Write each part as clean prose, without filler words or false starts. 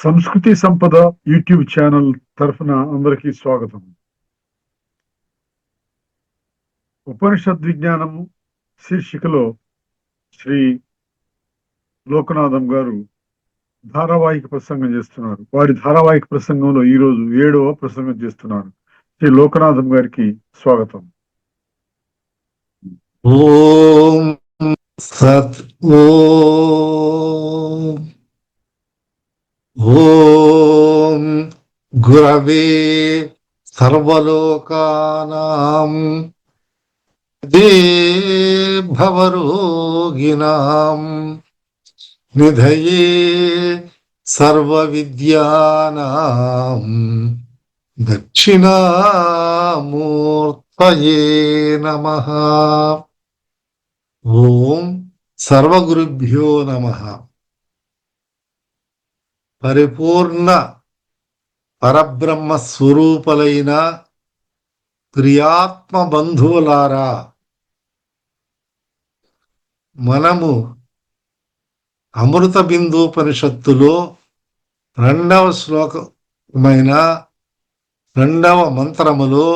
సంస్కృతి సంపద YouTube channel తరఫున అందరికీ స్వాగతం. ఉపనిషద్ విజ్ఞానం శీర్షికలో శ్రీ లోకనాథం గారు ధారావాహిక ప్రసంగం చేస్తున్నారు. వారి ధారావాహిక ప్రసంగంలో ఈరోజు 7వ ప్రసంగం చేస్తున్నారు. శ్రీ లోకనాథం గారికి స్వాగతం. ఓం సత్ ఓం గురవే సర్వలోకానాం భవరోగిణాం నిధయే సర్వవిద్యానాం దక్షిణామూర్తయే నమః. ఓం సర్వగురుభ్యో నమః. పరిపూర్ణ పరబ్రహ్మ స్వరూపులైన ప్రియాత్మ బంధువులారా, మనము అమృత బిందూపనిషత్తులో 2వ శ్లోకమైన 2వ మంత్రములో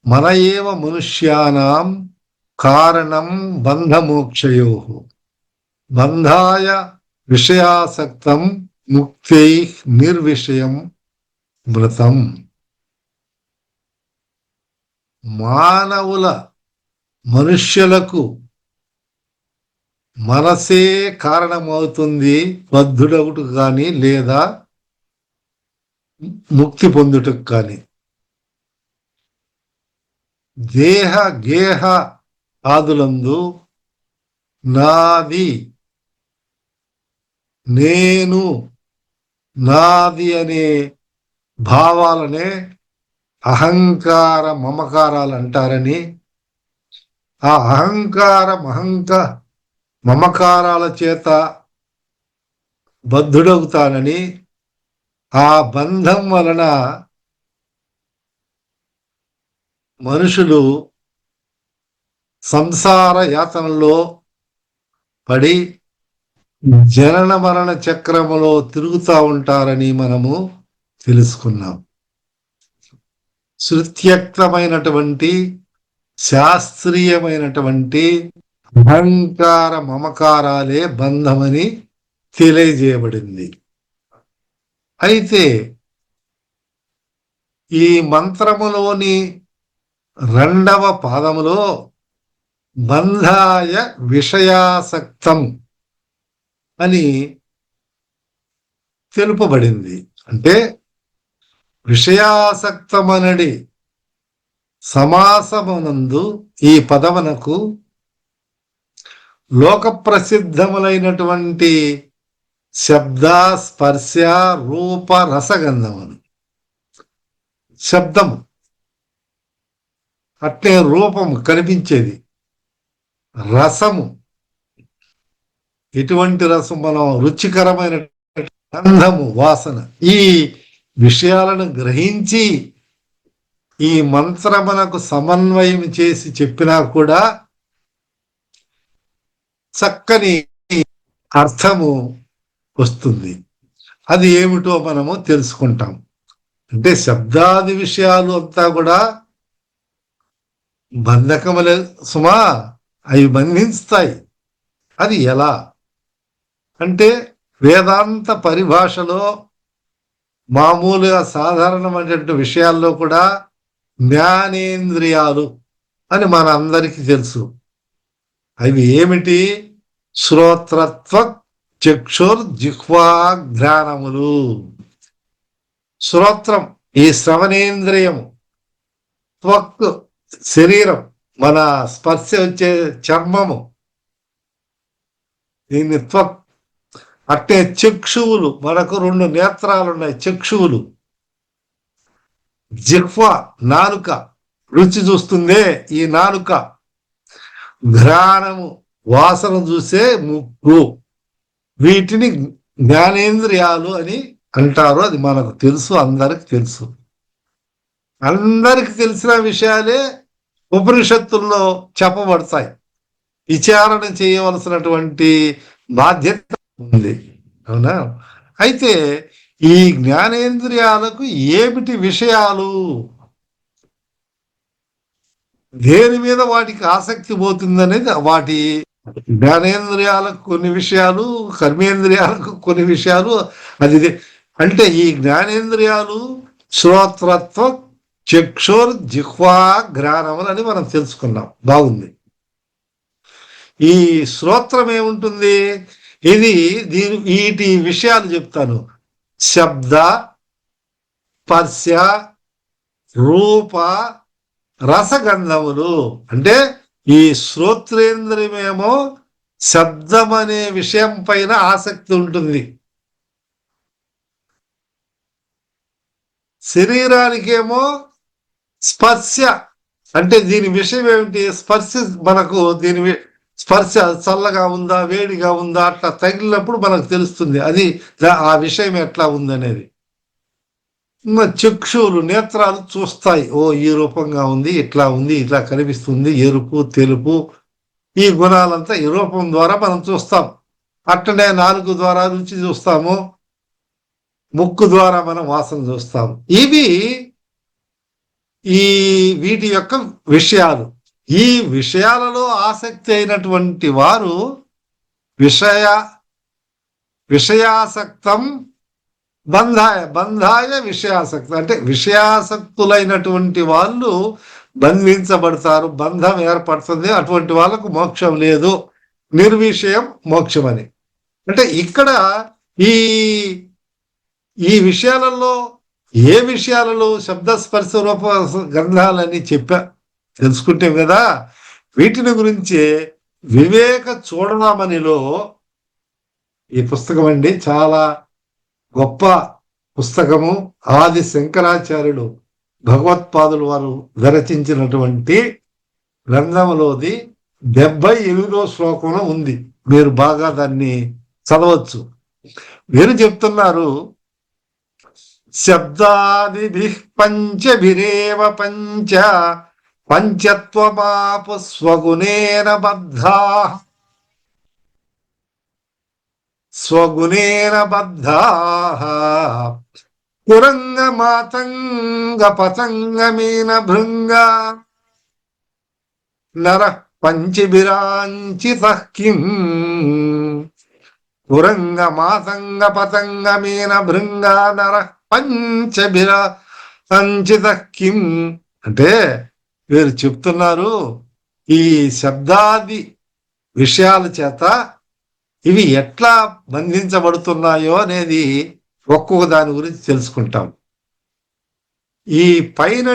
మన ఏవ మనుష్యానాం కారణం బంధమోక్షయోః బంధాయ విషయాసక్తం ముక్తై నిర్విషయం మృతం. మనుష్యులకు మనసే కారణమవుతుంది బద్ధుడగుటకు కానీ లేదా ముక్తి పొందుటకు కానీ. దేహ గేహ ఆదులందు నాది, నేను, నాది అనే భావాలనే అహంకార మమకారాలు అంటారని, ఆ అహంకార మమకారాల చేత బద్ధుడవుతానని, ఆ బంధం వలన మనుషులు సంసార యాతనలో పడి జనన మరణ చక్రములో తిరుగుతూ ఉంటారని మనము తెలుసుకున్నాం. శృత్యక్తమైనటువంటి శాస్త్రీయమైనటువంటి అహంకార మమకారాలే బంధమని తెలియజేయబడింది. అయితే ఈ మంత్రములోని 2వ పాదములో బంధాయ విషయాసక్తం అని తెలుపబడింది. అంటే విషయాసక్తమనడి సమాసమునందు ఈ పదమునకు లోక ప్రసిద్ధములైనటువంటి శబ్ద స్పర్శ రూప రసగంధములు. శబ్దము అట్లే రూపము కనిపించేది, రసము ఎటువంటి రసం, మనం రుచికరమైన గంధము వాసన, ఈ విషయాలను గ్రహించి ఈ మంత్రమునకు సమన్వయం చేసి చెప్పినా కూడా చక్కని అర్థము వస్తుంది. అది ఏమిటో మనము తెలుసుకుంటాం. అంటే శబ్దాది విషయాలు అంతా కూడా బంధకములే సుమా, అవి బంధిస్తాయి. అది ఎలా అంటే వేదాంత పరిభాషలో మామూలుగా సాధారణమైనటువంటి విషయాల్లో కూడా జ్ఞానేంద్రియాలు అని మన అందరికీ తెలుసు. అవి ఏమిటి? శ్రోత్రత్వ చక్షుర్ జిహ్వాఘ్రాణములు. శ్రోత్రం ఈ శ్రవణేంద్రియము, త్వక్ శరీరం, మన స్పర్శ వచ్చే చర్మము, దీన్ని త్వక్. అట్టే చక్షువులు, మనకు 2 నేత్రాలు ఉన్నాయి, చక్షువులు. జిహ్వా నాలుక, రుచి చూస్తుందే ఈ నాలుక. ఘ్రాణము వాసన చూసే ముక్కు. వీటిని జ్ఞానేంద్రియాలు అని అంటారు. అది మనకు తెలుసు, అందరికి తెలుసు. అందరికి తెలిసిన విషయాలే ఉపనిషత్తుల్లో చెప్పబడతాయి. విచారణ చేయవలసినటువంటి బాధ్యత ఉంది. అవునా? అయితే ఈ జ్ఞానేంద్రియాలకు ఏమిటి విషయాలు, దేని మీద వాటికి ఆసక్తి పోతుందనేది వాటి జ్ఞానేంద్రియాలకు కొన్ని విషయాలు, కర్మేంద్రియాలకు కొన్ని విషయాలు. అది అంటే ఈ జ్ఞానేంద్రియాలు శ్రోత్రత్వ చక్షుర్ జిహ్వా ఘ్రాణములు అని మనం తెలుసుకున్నాం. బాగుంది. ఈ శ్రోత్రం ఏముంటుంది, ఇది వీటి విషయాలు చెప్తాను. శబ్ద, స్పర్శ, రూప, రసగంధములు. అంటే ఈ శ్రోత్రేంద్రియమేమో శబ్దం అనే విషయం పైన ఆసక్తి ఉంటుంది, శరీరానికేమో స్పర్శ. అంటే దీని విషయం ఏమిటి, స్పర్శ. మనకు దీని స్పర్శ చల్లగా ఉందా వేడిగా ఉందా అట్లా తగిలినప్పుడు మనకు తెలుస్తుంది అది ఆ విషయం ఎట్లా ఉందనేది. చక్షువులు, నేత్రాలు చూస్తాయి, ఓ ఈ రూపంగా ఉంది, ఇట్లా ఉంది, ఇట్లా కనిపిస్తుంది, ఎరుపు తెలుపు, ఈ గుణాలంతా ఈ రూపం ద్వారా మనం చూస్తాం. అట్లనే నాలుగు ద్వారా రుచి చూస్తాము, ముక్కు ద్వారా మనం వాసన చూస్తాం. ఇవి వీటి యొక్క విషయాలు. ఈ విషయాలలో ఆసక్తి అయినటువంటి వారు విషయాసక్తం బంధాయ విషయాసక్తి. అంటే విషయాసక్తులైనటువంటి వాళ్ళు బంధించబడతారు, బంధం ఏర్పడుతుంది. అటువంటి వాళ్ళకు మోక్షం లేదు, నిర్విషయం మోక్షం అని. అంటే ఇక్కడ ఈ ఈ విషయాలలో ఏ విషయాలలో శబ్ద స్పర్శ రూప గంధాలని తెలుసుకుంటే కదా, వీటిని గురించి వివేక చూడమనిలో ఈ పుస్తకం అండి చాలా గొప్ప పుస్తకము. ఆది శంకరాచార్యులు భగవత్పాదులు వారు విరచించినటువంటి గ్రంథములోది 78వ శ్లోకంలో ఉంది. మీరు బాగా దాన్ని చదవచ్చు. మీరు చెప్తున్నారు, శబ్దాది పంచభిరేవ పంచత్వమాపు స్వగుణేన బద్ధాః కురంగ మాతంగ పతంగమీన భృంగ నర పంచభిరాంచితః కిం. కురంగ మాతంగ పతంగమీన భృంగ నర పంచభిరాంచితః కిం. అంటే వీరు చెప్తున్నారు, ఈ శబ్దాది విషయాల చేత ఇవి ఎట్లా బంధించబడుతున్నాయో అనేది ఒక్కొక్క దాని గురించి తెలుసుకుంటాం. ఈ పైన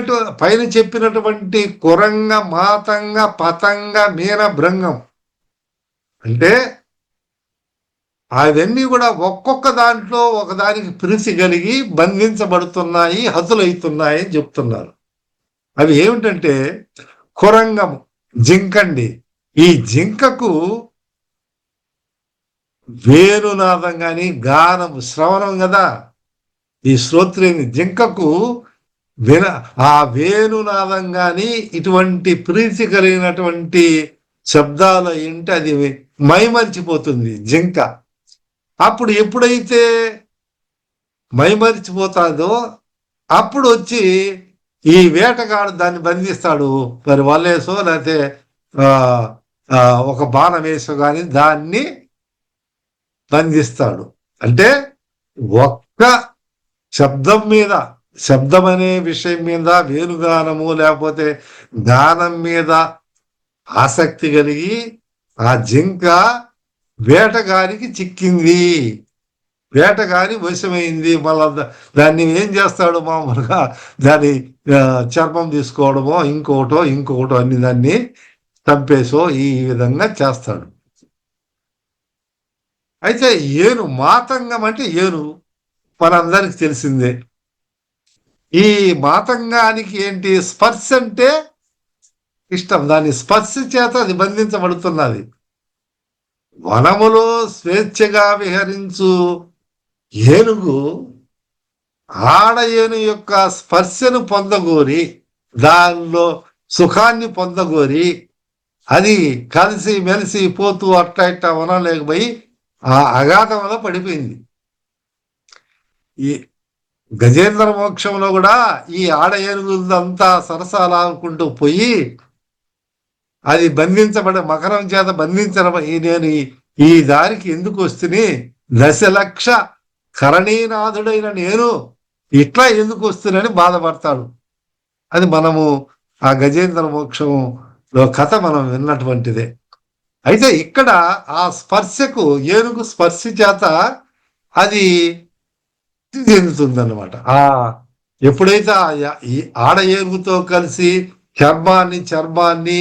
చెప్పినటువంటి కురంగ మాతంగ పతంగ మీన భృంగం అంటే అవన్నీ కూడా ఒక్కొక్క దాంట్లో ఒకదానికి పిలిచి కలిగి బంధించబడుతున్నాయి, హతులవుతున్నాయి అని చెప్తున్నారు. అవి ఏమిటంటే కురంగము, జింకండి. ఈ జింకకు వేణునాదం కానీ గానము శ్రవణం కదా, ఈ శ్రోత్రేని జింకకు ఆ వేణునాదం కానీ ఇటువంటి ప్రీతి కలిగినటువంటి శబ్దాలు ఏంటి అది మైమరిచిపోతుంది జింక. అప్పుడు ఎప్పుడైతే మైమరిచిపోతాదో అప్పుడు వచ్చి ఈ వేటగాడు దాన్ని బంధిస్తాడు. మరి వల్లేసో లేకపోతే ఒక బాణం వేసో కానీ దాన్ని బంధిస్తాడు. అంటే ఒక్క శబ్దం అనే విషయం మీద, వేణుగానము లేకపోతే గానం మీద ఆసక్తి కలిగి ఆ జింక వేటగానికి చిక్కింది, వేటగాని వశమైంది. మళ్ళా దాన్ని ఏం చేస్తాడు, మామూలుగా దాని చర్మం తీసుకోవడమో ఇంకొకటో అన్ని దాన్ని చంపేసో ఈ విధంగా చేస్తాడు. అయితే ఏను మాతంగం అంటే ఏను మనందరికి తెలిసిందే. ఈ మాతంగానికి ఏంటి, స్పర్శ అంటే ఇష్టం. దాని స్పర్శ చేత అది బంధించబడుతున్నది. వనములో స్వేచ్ఛగా విహరించు ఏనుగు ఆడ ఏను యొక్క స్పర్శను పొందగోరి, దానిలో సుఖాన్ని పొందగోరి అది కలిసి మెలిసి పోతూ అట్లా ఇట్లా వనం లేకపోయి ఆ అగాధంలో పడిపోయింది. ఈ గజేంద్ర మోక్షంలో కూడా ఈ ఆడ ఏనుగులంతా సరసాలాడుకుంటూ పోయి అది మకరం చేత బంధించడం నేను ఈ దారికి ఎందుకు వస్తుని దశలక్ష కరణీనాథుడైన నేను ఇట్లా ఎందుకు వస్తునని బాధపడతాడు. అది మనము ఆ గజేంద్ర మోక్షంలో కథ మనం విన్నటువంటిదే. అయితే ఇక్కడ ఆ స్పర్శకు ఏనుగు స్పర్శ చేత అది చెందుతుందన్నమాట. ఎప్పుడైతే ఈ ఆడ ఏనుగుతో కలిసి చర్మాన్ని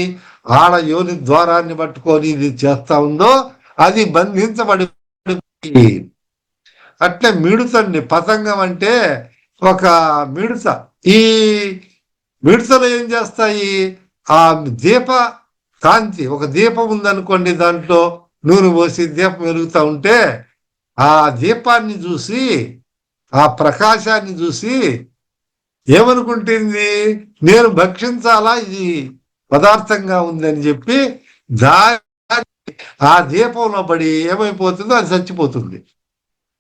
ఆడ యోని ద్వారాన్ని పట్టుకొని ఇది చేస్తా ఉందో అది బంధించబడి. అట్లే మిడుతండి. పతంగం అంటే ఒక మిడుత. ఈ మిడుతలు ఏం చేస్తాయి? ఆ దీప కాంతి, ఒక దీపం ఉందనుకోండి, దాంట్లో నూనె పోసి దీపం వెలుగుతూ ఉంటే ఆ దీపాన్ని చూసి, ఆ ప్రకాశాన్ని చూసి ఏమనుకుంటుంది? నేను భక్షించాలా, ఇది పదార్థంగా ఉందని చెప్పి ఆ దీపంలో పడి ఏమైపోతుందో అది చచ్చిపోతుంది.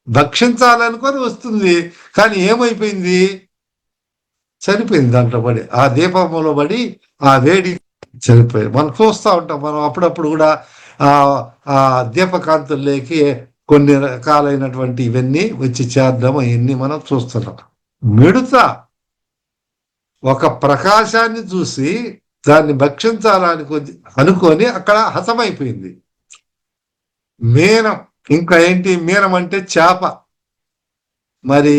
భక్షించాలనుకొని వస్తుంది, కానీ ఏమైపోయింది? చనిపోయింది. దాంట్లో పడి, ఆ దీపంలో పడి ఆ వేడి చనిపోయింది. మనం చూస్తూ ఉంటాం. మనం అప్పుడప్పుడు కూడా ఆ దీపకాంతుల్లోకి కొన్ని రకాలైనటువంటి ఇవన్నీ వచ్చి చేద్దాం, ఇవన్నీ మనం చూస్తున్నాం. మిడత ఒక ప్రకాశాన్ని చూసి దాన్ని భక్షించాలని అనుకొని అక్కడ హతమైపోయింది. మీనం, ఇంకా ఏంటి? మీనం అంటే చేప. మరి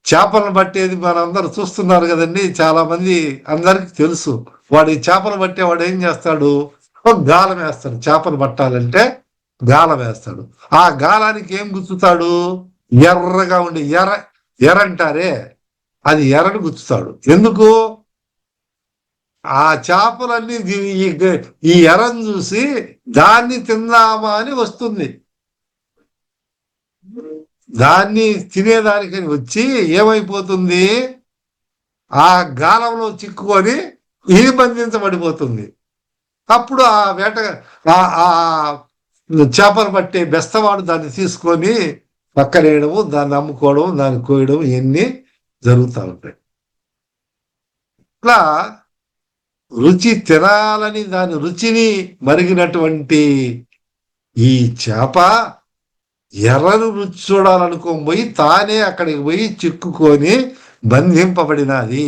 చేపలను పట్టేది మనందరూ చూస్తున్నారు కదండి. చాలా మంది, అందరికి తెలుసు. వాడు ఈ చేపలు పట్టేవాడు ఏం చేస్తాడు? ఒక గాలం వేస్తాడు. చేపలు పట్టాలంటే గాలం వేస్తాడు. ఆ గాలానికి ఏం గుచ్చుతాడు? ఎర్రగా ఉండి ఎర్ర అంటారే, అది ఎర్రని గుచ్చుతాడు. ఎందుకు? ఆ చేపలన్నీ ఈ ఎర్రను చూసి దాన్ని తిందామా అని వస్తుంది. దాన్ని తినేదానికని వచ్చి ఏమైపోతుంది? ఆ గాలంలో చిక్కుకొని ఇది బంధించబడిపోతుంది. అప్పుడు ఆ ఆ చేపలు పట్టే బెస్తవాడు దాన్ని తీసుకొని పక్కనేయడము, దాన్ని అమ్ముకోవడం, దాన్ని కోయడం, ఇవన్నీ జరుగుతూ ఉంటాయి. ఇట్లా రుచి తినాలని దాని రుచిని మరిగినటువంటి ఈ చేప ఎర్రను రుచి చూడాలనుకోబోయి తానే అక్కడికి పోయి చిక్కుకొని బంధింపబడినది.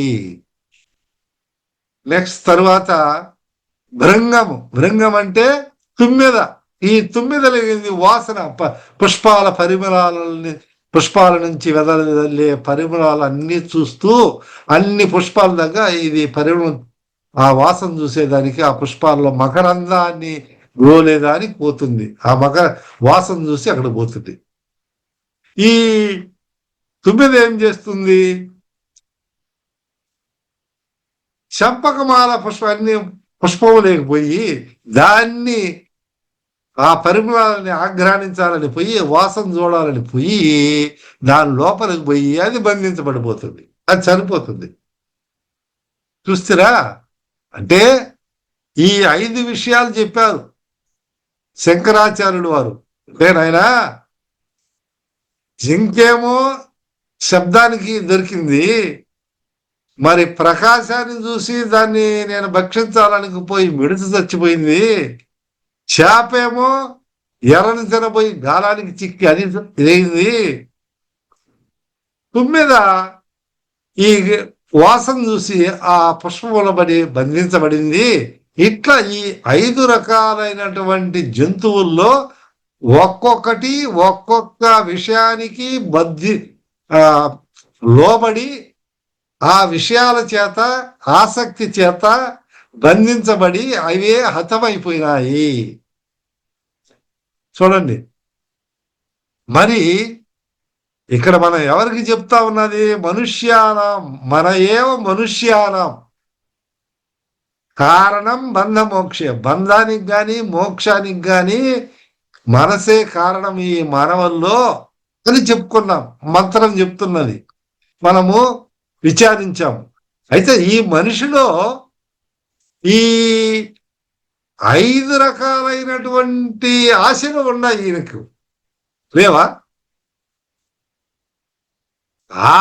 నెక్స్ట్ తరువాత భృంగం అంటే తుమ్మెద. ఈ తుమ్మెదలు వాసన, పుష్పాల నుంచి వెదలే పరిమళాలన్నీ చూస్తూ, అన్ని పుష్పాల దగ్గర ఇది పరిమళం, ఆ వాసన చూసేదానికి, ఆ పుష్పాల్లో మకరందాన్ని గోలేదానికి పోతుంది. ఆ వాసన చూసి అక్కడ పోతుంది. ఈ తుమ్మెద ఏం చేస్తుంది? చంపకమాల పుష్పాన్ని పుష్పము లేకపోయి దాన్ని, ఆ పరిమళాలని ఆఘ్రానించాలని పోయి, వాసన చూడాలని పోయి, దాని లోపలికి పోయి అది బంధించబడిపోతుంది, అది చనిపోతుంది. చూస్తారా? అంటే ఈ 5 విషయాలు చెప్పారు శంకరాచార్యులు వారు. అంటే నాయనా, జింకేమో శబ్దానికి దొరికింది, మరి ప్రకాశాన్ని చూసి దాన్ని నేను భక్షించాలని పోయి మిడిచి చచ్చిపోయింది. చేపేమో ఎర్రని తినబోయి గాలానికి చిక్కి అది ఇదైంది. తుమ్మెద ఈ వాసన చూసి ఆ పుష్పముల పడి బంధించబడింది. ఇట్లా ఈ 5 రకాలైనటువంటి జంతువుల్లో ఒక్కొక్కటి ఒక్కొక్క విషయానికి లోబడి, ఆ విషయాల చేత, ఆసక్తి చేత బంధించబడి అవే హతమైపోయినాయి. చూడండి. మరి ఇక్కడ మనం ఎవరికి చెప్తా ఉన్నది? మనుష్యానం. మనుష్యానం కారణం బంధ మోక్ష. బంధానికి గాని మోక్షానికి గాని మనసే కారణం ఈ మానవుల్లో అని చెప్పుకున్నాం. మంత్రం చెప్తున్నది, మనము విచారించాము. అయితే ఈ మనిషిలో ఈ 5 రకాలైనటువంటి ఆశలు ఉన్నాయి. ఈయనకు లేవా? ఆ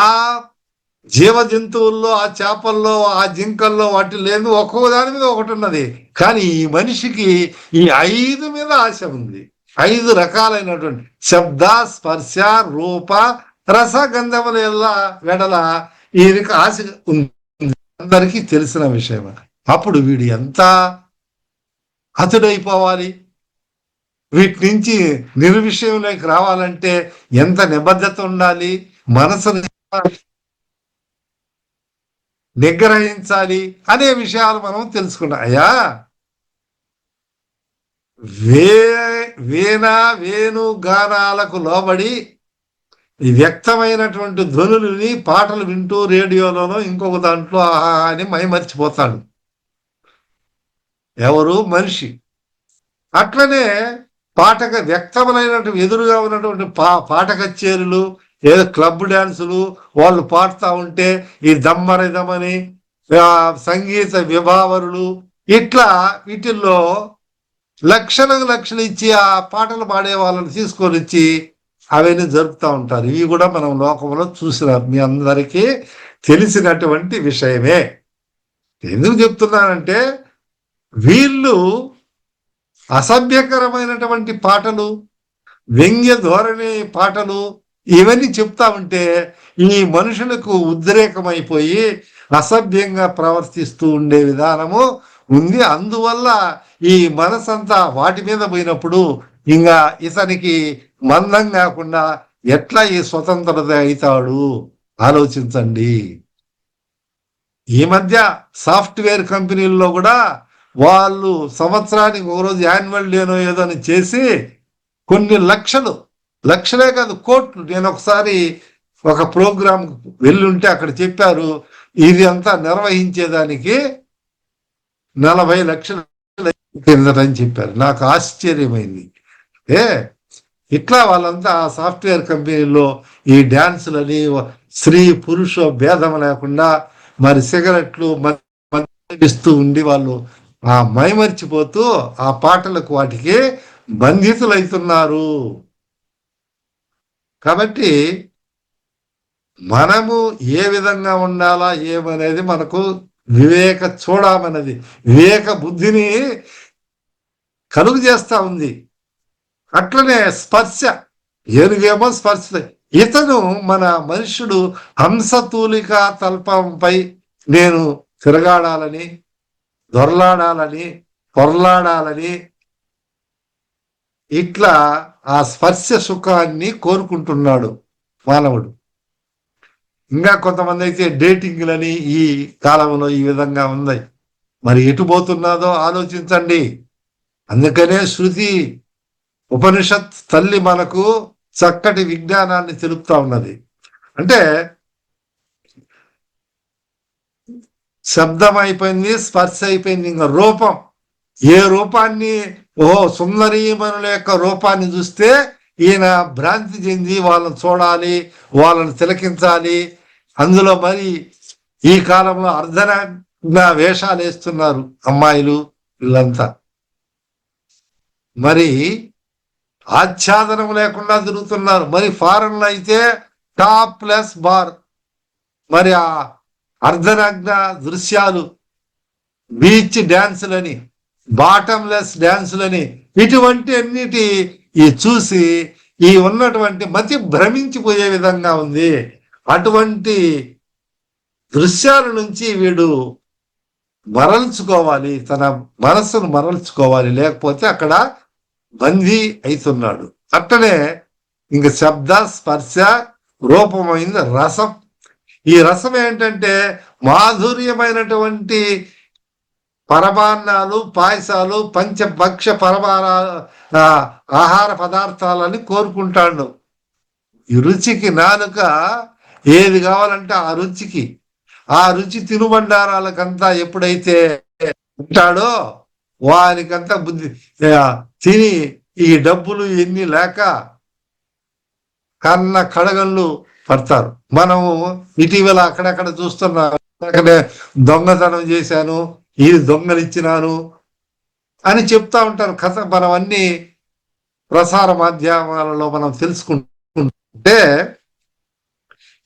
జీవ జంతువుల్లో, ఆ చేపల్లో, ఆ జింకల్లో వాటి లేదు, ఒక్కొక్క దాని మీద ఒకటి ఉన్నది. కానీ ఈ మనిషికి ఈ 5 మీద ఆశ ఉంది. 5 రకాలైనటువంటి శబ్ద, స్పర్శ, రూప, రస, గంధముల వెడల ఈయనకి ఆశ ఉంది. అందరికీ తెలిసిన విషయం. అప్పుడు వీడు ఎంత హతుడైపోవాలి, వీటి నుంచి నిర్విషయంలోకి రావాలంటే ఎంత నిబద్ధత ఉండాలి, మనసును నిగ్రహించాలి అనే విషయాలు మనం తెలుసుకున్నాం. అయ్యా, వే వీణ వేణుగానాలకు లోబడి ఈ వ్యక్తమైనటువంటి ధ్వనులని పాటలు వింటూ రేడియోలోనో ఇంకొక దాంట్లో ఆహా అని మైమరిచిపోతాడు ఎవరు మనిషి. అట్లనే వ్యక్తమైనటువంటి ఎదురుగా ఉన్నటువంటి పాట కచేరీలు, ఏదో క్లబ్ డాన్సులు వాళ్ళు పాడుతూ ఉంటే ఈ దమ్మరిదమని సంగీత విభావరులు ఇట్లా వీటిల్లో లక్షలు ఇచ్చి ఆ పాటలు పాడే వాళ్ళని తీసుకొని వచ్చి అవన్నీ జరుపుతూ ఉంటారు. ఇవి కూడా మనం లోకంలో చూసిన మీ అందరికీ తెలిసినటువంటి విషయమే. ఎందుకు చెప్తున్నానంటే వీళ్ళు అసభ్యకరమైనటువంటి పాటలు, వ్యంగ్య ధోరణి పాటలు ఇవన్నీ చెప్తా ఉంటే ఈ మనుషులకు ఉద్రేకమైపోయి అసభ్యంగా ప్రవర్తిస్తూ ఉండే విధానము ఉంది. అందువల్ల ఈ మనసంతా వాటి మీద పోయినప్పుడు ఇంకా ఇతనికి మందం కాకుండా ఎట్లా ఈ స్వతంత్రత అవుతాడు ఆలోచించండి. ఈ మధ్య సాఫ్ట్వేర్ కంపెనీల్లో కూడా వాళ్ళు సంవత్సరానికి ఒకరోజు యాన్యువల్ డేనో ఏదో అని చేసి కొన్ని లక్షలే కాదు కోట్లు. నేను ఒకసారి ఒక ప్రోగ్రాం వెళ్ళుంటే అక్కడ చెప్పారు ఇది అంతా నిర్వహించేదానికి 40 లక్షలు కిందటని చెప్పారు. నాకు ఆశ్చర్యమైంది. ఇట్లా వాళ్ళంతా ఆ సాఫ్ట్వేర్ కంపెనీలో ఈ డ్యాన్సులని స్త్రీ పురుష భేదం లేకుండా మరి సిగరెట్లు ఇస్తూ ఉండి వాళ్ళు ఆ మైమర్చిపోతూ ఆ పాటలకు వాటికి బంధితులైతున్నారు. కాబట్టి మనము ఏ విధంగా ఉండాలా ఏమనేది మనకు చూడమన్నది వివేక బుద్ధిని కలుగు చేస్తా ఉంది. అట్లనే స్పర్శ, ఏనుగేమో స్పర్శ. ఇతను మన మనుషుడు హంసతూలిక తల్పంపై నేను తిరగాడాలని, దొరలాడాలని, పొరలాడాలని ఇట్లా ఆ స్పర్శ సుఖాన్ని కోరుకుంటున్నాడు మానవుడు. ఇంకా కొంతమంది అయితే డేటింగ్లని ఈ కాలంలో ఈ విధంగా ఉన్నాయి. మరి ఎటు పోతున్నదో ఆలోచించండి. అందుకనే శృతి ఉపనిషత్ తల్లి మనకు చక్కటి విజ్ఞానాన్ని తెలుపుతా ఉన్నది. అంటే శబ్దం అయిపోయింది, స్పర్శ అయిపోయింది, ఇంకా రూపం. ఏ రూపాన్ని సుందరీమణుల యొక్క రూపాన్ని చూస్తే ఈయన భ్రాంతి చెంది వాళ్ళని చూడాలి, వాళ్ళని తిలకించాలి. అందులో మరి ఈ కాలంలో అర్ధనగ్న వేషాలు వేస్తున్నారు అమ్మాయిలు వీళ్ళంతా. మరి ఆచ్ఛాదనం లేకుండా తిరుగుతున్నారు. మరి ఫారెన్ లో అయితే టాప్ ప్లస్ బార్, మరి ఆ అర్ధనగ్న దృశ్యాలు, బీచ్ డ్యాన్సులని, బాటంలెస్ డ్యాన్సులని, ఇటువంటి అన్నిటి ఈ చూసి ఈ ఉన్నటువంటి మతి భ్రమించిపోయే విధంగా ఉంది. అటువంటి దృశ్యాల నుంచి వీడు మరల్చుకోవాలి, తన మనస్సును మరల్చుకోవాలి, లేకపోతే అక్కడ బందీ అవుతున్నాడు. అట్టనే ఇంక శబ్ద స్పర్శ రూపమైంది రసం. ఈ రసం ఏంటంటే మాధుర్యమైనటువంటి పరమాన్నాలు, పాయసాలు, పంచభక్ష ఆహార పదార్థాలని కోరుకుంటాడు. ఈ రుచికి నాలుక ఏది కావాలంటే ఆ రుచి తినుబండారాలకంతా ఎప్పుడైతే ఉంటాడో వారికంతా బుద్ధి తిని ఈ డబ్బులు ఎన్ని లేక కన్న కడగళ్ళు పడతారు. మనము ఇటీవల అక్కడక్కడ చూస్తున్నాం, దొంగతనం చేశాను, ఇది దొంగలిచ్చినాను అని చెప్తా ఉంటారు కథ. మనం అన్ని ప్రసార మాధ్యమాలలో మనం తెలుసుకుంటే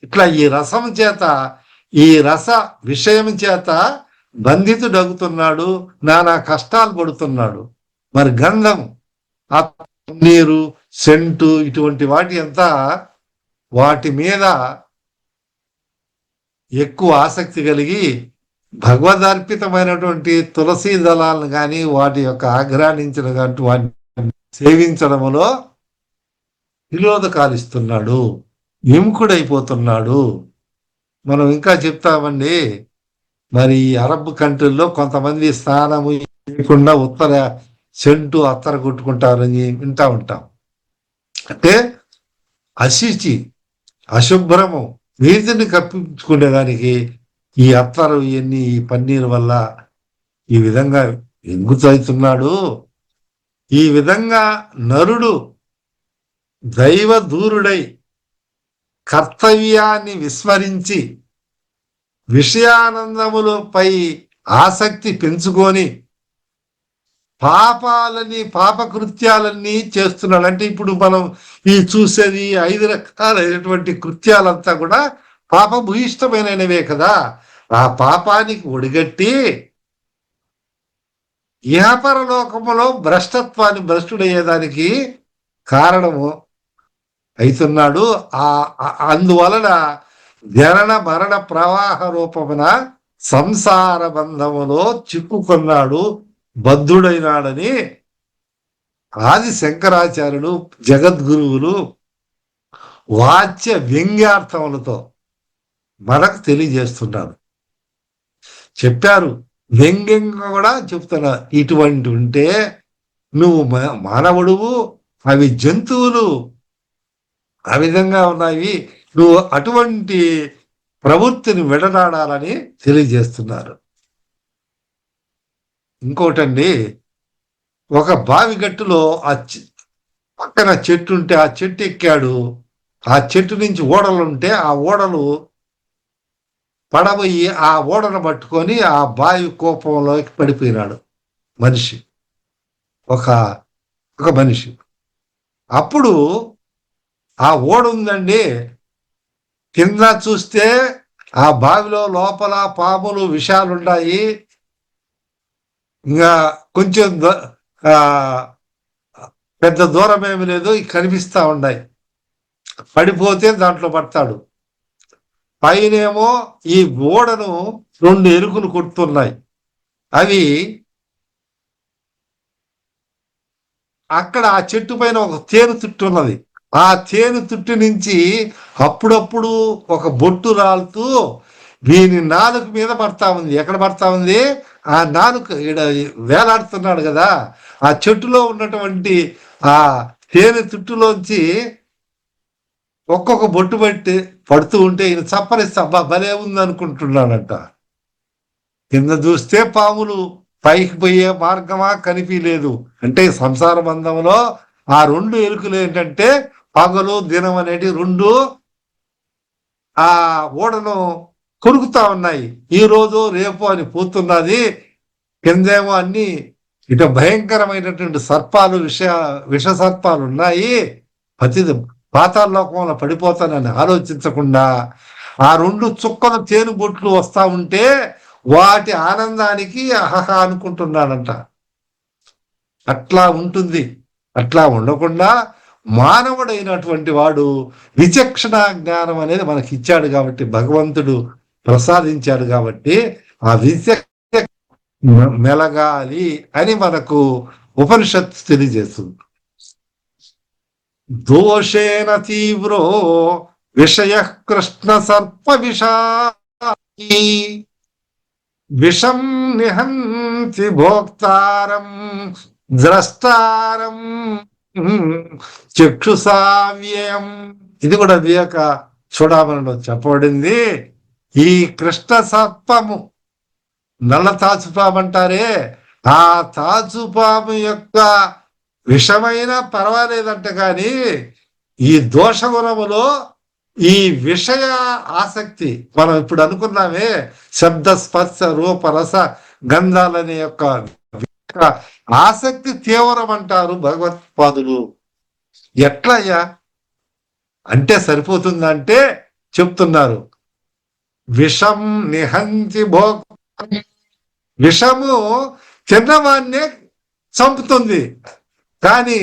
ఇట్లా ఈ రసం చేత, ఈ రస విషయం చేత బంధితుడగుతున్నాడు, నానా కష్టాలు పడుతున్నాడు. మరి గంధం, ఆ నీరు, సెంటు ఇటువంటి వాటి అంతా వాటి మీద ఎక్కువ ఆసక్తి కలిగి భగవదర్పితమైనటువంటి తులసీ దళాలను కానీ వాటి యొక్క ఆగ్రహించిన వాటిని సేవించడంలో నిరోధకాలు ఇస్తున్నాడు, విముఖుడైపోతున్నాడు. మనం ఇంకా చెప్తామండి, మరి అరబ్ కంట్రీల్లో కొంతమంది స్నానము చేయకుండా ఉత్తర సెంటు అత్తర కొట్టుకుంటారని వింటా ఉంటాం. అంటే అశుచి, అశుభ్రము, వీధిని కప్పించుకునేదానికి ఈ అత్తరు ఇవన్నీ ఈ పన్నీరు వల్ల ఈ విధంగా ఎంగుతవుతున్నాడు. ఈ విధంగా నరుడు దైవ దూరుడై కర్తవ్యాన్ని విస్మరించి విషయానందములపై ఆసక్తి పెంచుకొని పాపకృత్యాలన్నీ చేస్తున్నాడు. అంటే ఇప్పుడు మనం ఈ చూసేది 5 రకాలైనటువంటి కృత్యాలంతా కూడా పాపభూయిష్టమైనవే కదా. ఆ పాపానికి ఒడిగట్టి ఇహపరలోకములో భ్రష్టుడయ్యేదానికి కారణము అవుతున్నాడు. అందువలన జనన మరణ ప్రవాహ రూపమున సంసార బంధములో చిక్కుకున్నాడు, బద్ధుడైనాడని ఆది శంకరాచార్యులు జగద్గురువులు వాచ్య వ్యంగ్యార్థములతో మనకు తెలియజేస్తున్నారు, చెప్పారు. వ్యంగ్యంగా కూడా చెప్తున్నా, ఇటువంటి ఉంటే నువ్వు మానవుడువు, అవి జంతువులు, ఆ విధంగా ఉన్నాయి, నువ్వు అటువంటి ప్రవృత్తిని విడనాడాలని తెలియజేస్తున్నారు. ఇంకోటండి, ఒక బావి గట్టులో పక్కన చెట్టు ఉంటే ఆ చెట్టు ఎక్కాడు. ఆ చెట్టు నుంచి ఓడలుంటే ఆ ఓడలు పడబోయి ఆ ఓడను పట్టుకొని ఆ బావి కోపంలోకి పడిపోయినాడు మనిషి, ఒక మనిషి. అప్పుడు ఆ ఓడ ఉందండి, కింద చూస్తే ఆ బావిలో లోపల పాములు విషాలు ఉన్నాయి. ఇంకా కొంచెం పెద్ద దూరం ఏమి లేదు, కనిపిస్తా ఉన్నాయి. పడిపోతే దాంట్లో పడతాడు. పైనేమో ఈ ఓడను 2 ఎలుకలు కొడుతున్నాయి. అవి అక్కడ ఆ చెట్టు పైన ఒక తేనె తుట్టు ఉన్నది. ఆ తేనె తుట్టు నుంచి అప్పుడప్పుడు ఒక బొట్టు రాలుతూ వీని నాలుక మీద పడతా ఉంది. ఎక్కడ పడతా ఉంది? ఆ నాలుక వేలాడుతున్నాడు కదా, ఆ చెట్టులో ఉన్నటువంటి ఆ తేనె తుట్టులోంచి ఒక్కొక్క బొట్టు బట్టి పడుతూ ఉంటే ఈయన చప్పరిస్తే అబ్బా భలే ఉంది అనుకుంటున్నాడంట. కింద చూస్తే పాములు, పైకి పోయే మార్గమా కనిపించలేదు. అంటే సంసార బంధంలో ఆ 2 ఎలుకలు ఏంటంటే పగలు దినం అనేటి 2 ఆ ఓడను కొరుకుతా ఉన్నాయి. ఈ రోజు రేపు అని పోతున్నది. కిందేమో అన్ని ఇట భయంకరమైనటువంటి సర్పాలు, విష సర్పాలు ఉన్నాయి. పాతాళలోకంలో పడిపోతానని ఆలోచించకుండా ఆ 2 చుక్కల తేనె బొట్లు వస్తా ఉంటే వాటి ఆనందానికి అహహ అనుకుంటున్నాడంట. అట్లా ఉంటుంది. అట్లా ఉండకుండా మానవుడైనటువంటి వాడు విచక్షణ జ్ఞానం అనేది మనకి ఇచ్చాడు కాబట్టి, భగవంతుడు ప్రసాదించాడు కాబట్టి ఆ విచక్షణ మెలగాలి అని మనకు ఉపనిషత్తు తెలియజేస్తుంది. దోషేణ తీవ్రో విషయ కృష్ణ సర్ప విషం నిహంతి భోక్తారం ద్రష్టారం చక్షుసావ్యయం. ఇది కూడా వివేక చూడమని చెప్పబడింది. ఈ కృష్ణ సర్పము, నల్ల తాచుపాము అంటారే, ఆ తాచుపాము యొక్క విషమైన పర్వాలేదంట. కానీ ఈ దోషగుణములో ఈ విషయ ఆసక్తి, మనం ఇప్పుడు అనుకున్నామే శబ్ద స్పర్శ రూప రస గంధాలనే యొక్క ఆసక్తి తీవ్రం అంటారు భగవత్పాదులు. ఎట్లయ్యా అంటే సరిపోతుందంటే చెప్తున్నారు. విషం నిహంతి భోక్, విషము తిన్నవాన్నే చంపుతుంది, కానీ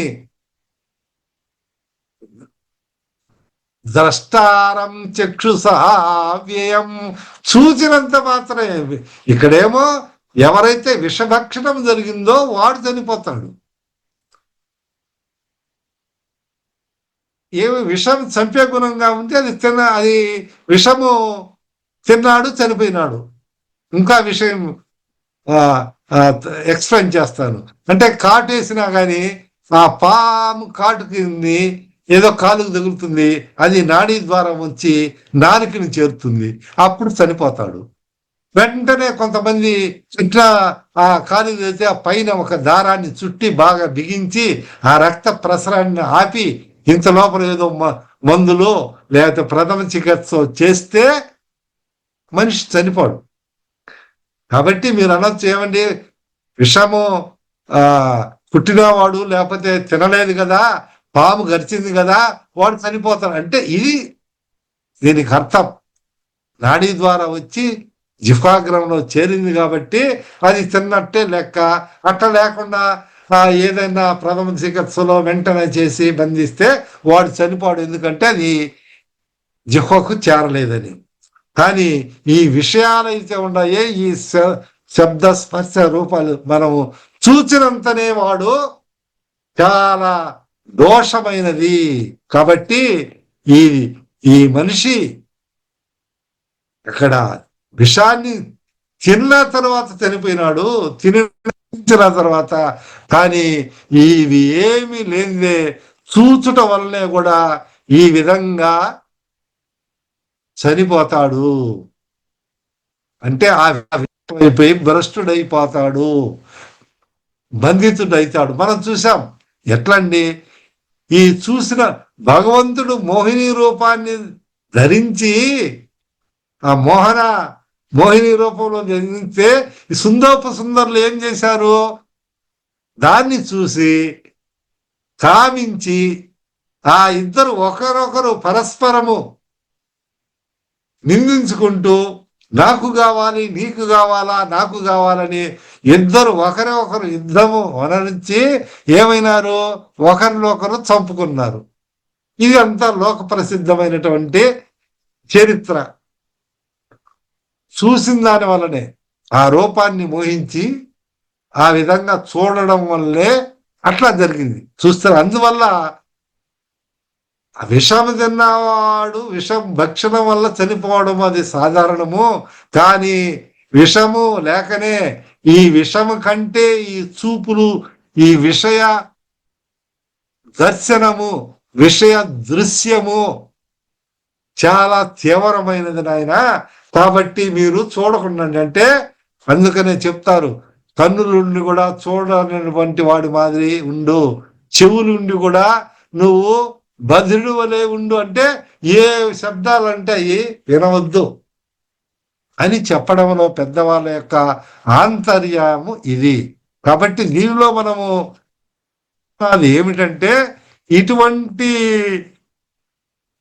ద్రష్టారం చక్షుసహా వ్యయం, చూచినంత మాత్రమే. ఇక్కడేమో ఎవరైతే విషభక్షణం జరిగిందో వాడు చనిపోతాడు. ఏమి విషం చంపే గుణంగా ఉంటే అది విషము తిన్నాడు, చనిపోయినాడు. ఇంకా విషయం ఎక్స్ప్లెయిన్ చేస్తాను. అంటే కాటు వేసినా కానీ ఆ పాము కాటుకి ఏదో కాలుకు తగులుతుంది, అది నాడీ ద్వారం వచ్చి నాలుకని చేరుతుంది, అప్పుడు చనిపోతాడు. వెంటనే కొంతమంది ఇట్లా ఆ కాలు తెగితే ఆ పైన ఒక దారాన్ని చుట్టి బాగా బిగించి ఆ రక్త ప్రసరాన్ని ఆపి ఇంత లోపల ఏదో మందులో లేకపోతే ప్రథమ చికిత్స చేస్తే మనిషి చనిపోడు. కాబట్టి మీరు అనొచ్చు, ఏమండి విషము పుట్టినవాడు లేకపోతే తినలేదు కదా, పాము గరిచింది కదా, వాడు చనిపోతాడు అంటే ఇది దీనికి అర్థం. నాడీ ద్వారా వచ్చి జిహ్వాగ్రంలో చేరింది కాబట్టి అది తిన్నట్టే లెక్క. అట్లా లేకుండా ఏదైనా ప్రథమ చికిత్సలో వెంటనే చేసి బంధిస్తే వాడు చనిపోడు, ఎందుకంటే అది జిహ్వకు చేరలేదని. కానీ ఈ విషయాలు అయితే ఉన్నాయే, ఈ శబ్ద స్పర్శ రూపాలు మనము చూచినంతనే వాడు చాలా దోషమైనది. కాబట్టి ఈ మనిషి అక్కడ విషాన్ని తిన్న తర్వాత చనిపోయినాడు, తినిన తర్వాత. కానీ ఇవి ఏమి లేనిదే చూచుట వల్లనే కూడా ఈ విధంగా చనిపోతాడు. అంటే ఆ అయిపోయి భ్రష్టుడైపోతాడు, బంధితుడైతాడు. మనం చూసాం ఎట్లండి, ఈ చూసిన భగవంతుడు మోహిని రూపాన్ని ధరించి ఆ మోహిని రూపంలో ధరిస్తే ఈ సుందరులు ఏం చేశారు, దాన్ని చూసి కామించి ఆ ఇద్దరు ఒకరొకరు పరస్పరము నిందించుకుంటూ నాకు కావాలి, నీకు కావాలా, నాకు కావాలని ఇద్దరు ఒకరు యుద్ధము వనరించి ఏమైనారు, ఒకరినొకరు చంపుకున్నారు. ఇది అంతా లోక ప్రసిద్ధమైనటువంటి చరిత్ర. చూసిన దాని వల్లనే ఆ రూపాన్ని మోహించి ఆ విధంగా చూడడం వల్లే అట్లా జరిగింది. చూస్తారు. అందువల్ల విషము తిన్నవాడు విషం భక్షణం వల్ల చనిపోవడం అది సాధారణము. కానీ విషము లేకనే ఈ విషము కంటే ఈ చూపులు, ఈ విషయ దర్శనము, విషయ దృశ్యము చాలా తీవ్రమైనది నాయన. కాబట్టి మీరు చూడకుండా, అంటే అందుకనే చెప్తారు, కన్నులుండి కూడా చూడనటువంటి వాడి మాదిరి ఉండు, చెవులుండి కూడా నువ్వు బధిరుడు వలె ఉండు. అంటే ఏ శబ్దాలు అంటే అవి వినవద్దు అని చెప్పడంలో పెద్దవాళ్ళ యొక్క ఆంతర్యము ఇది. కాబట్టి దీనిలో మనము అది ఏమిటంటే, ఇటువంటి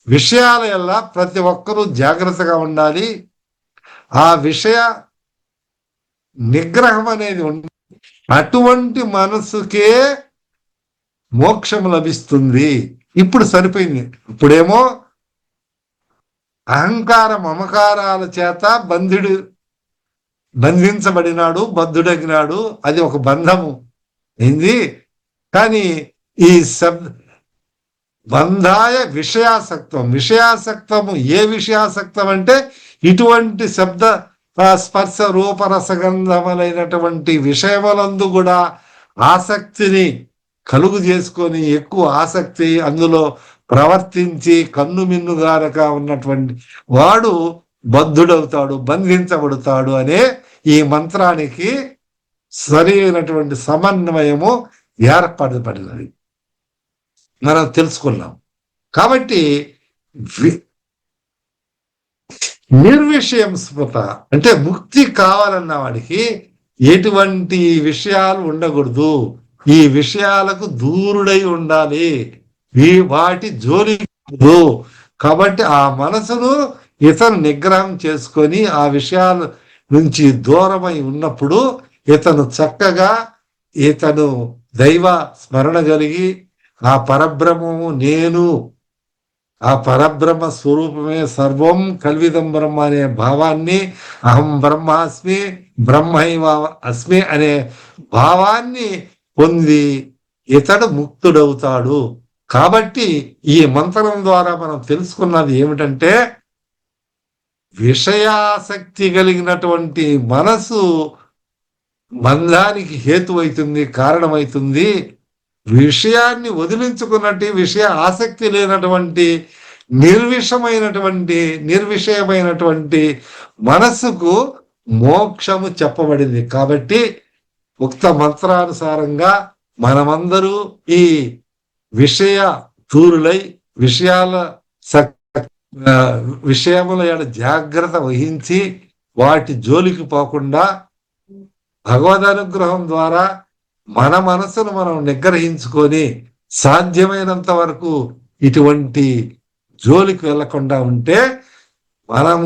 విషయాల వల్ల ప్రతి ఒక్కరూ జాగ్రత్తగా ఉండాలి. ఆ విషయ నిగ్రహం అనేది ఉంది. అటువంటి మనసుకే మోక్షం లభిస్తుంది. ఇప్పుడు సరిపోయింది. ఇప్పుడేమో అహంకార మమకారాల చేత బంధించబడినాడు, బద్ధుడగినాడు. అది ఒక బంధము ఏంది. కానీ ఈ బంధాయ విషయాసక్తము. ఏ విషయాసక్తం అంటే ఇటువంటి శబ్ద స్పర్శ రూపరసగంధములైనటువంటి విషయములందు కూడా ఆసక్తిని కలుగు చేసుకొని ఎక్కువ ఆసక్తి అందులో ప్రవర్తించి కన్ను మిన్నుగారక ఉన్నటువంటి వాడు బద్ధుడవుతాడు, బంధించబడతాడు అనే ఈ మంత్రానికి సరైనటువంటి సమన్వయము ఏర్పడబడినది మనం తెలుసుకున్నాం. కాబట్టి నిర్విషయం స్మృత అంటే ముక్తి కావాలన్న వాడికి ఎటువంటి విషయాలు ఉండకూడదు, ఈ విషయాలకు దూరుడై ఉండాలి, వాటి జోలి కాబట్టి ఆ మనసును ఇతను నిగ్రహం చేసుకొని ఆ విషయాల నుంచి దూరమై ఉన్నప్పుడు ఇతను చక్కగా ఇతను దైవ స్మరణ కలిగి ఆ పరబ్రహ్మము నేను, ఆ పరబ్రహ్మ స్వరూపమే సర్వం కల్విదం బ్రహ్మ అనే భావాన్ని, అహం బ్రహ్మాస్మి బ్రహ్మైవ అస్మి అనే భావాన్ని పొంది ఇతడు ముక్తుడవుతాడు. కాబట్టి ఈ మంత్రం ద్వారా మనం తెలుసుకున్నది ఏమిటంటే, విషయాసక్తి కలిగినటువంటి మనసు బంధానికి హేతువైతుంది, కారణమైతుంది. విషయాన్ని వదిలించుకున్నట్టు విషయ ఆసక్తి లేనటువంటి నిర్విషయమైనటువంటి మనస్సుకు మోక్షము చెప్పబడింది. కాబట్టి ఉక్త మంత్రానుసారంగా మనమందరూ ఈ విషయ దూరులై విషయాల విషయముల ఎడ జాగ్రత్త వహించి వాటి జోలికి పోకుండా భగవద్ అనుగ్రహం ద్వారా మన మనసును మనం నిగ్రహించుకొని సాధ్యమైనంత వరకు ఇటువంటి జోలికి వెళ్లకుండా ఉంటే మనం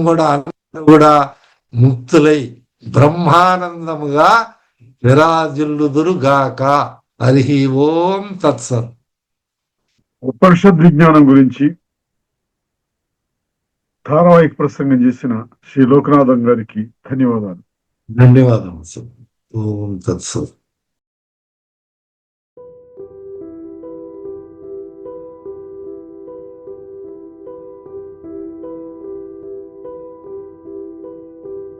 కూడా ముక్తులై బ్రహ్మానందముగా విరాజిల్లుదురుగాక. హరి ఓం తత్సత్. ఉపనిషద్ విజ్ఞానం గురించి ధారావాహిక ప్రసంగం చేసిన శ్రీ లోకనాథం గారికి ధన్యవాదాలు. ధన్యవాదం. ఓం తత్సత్.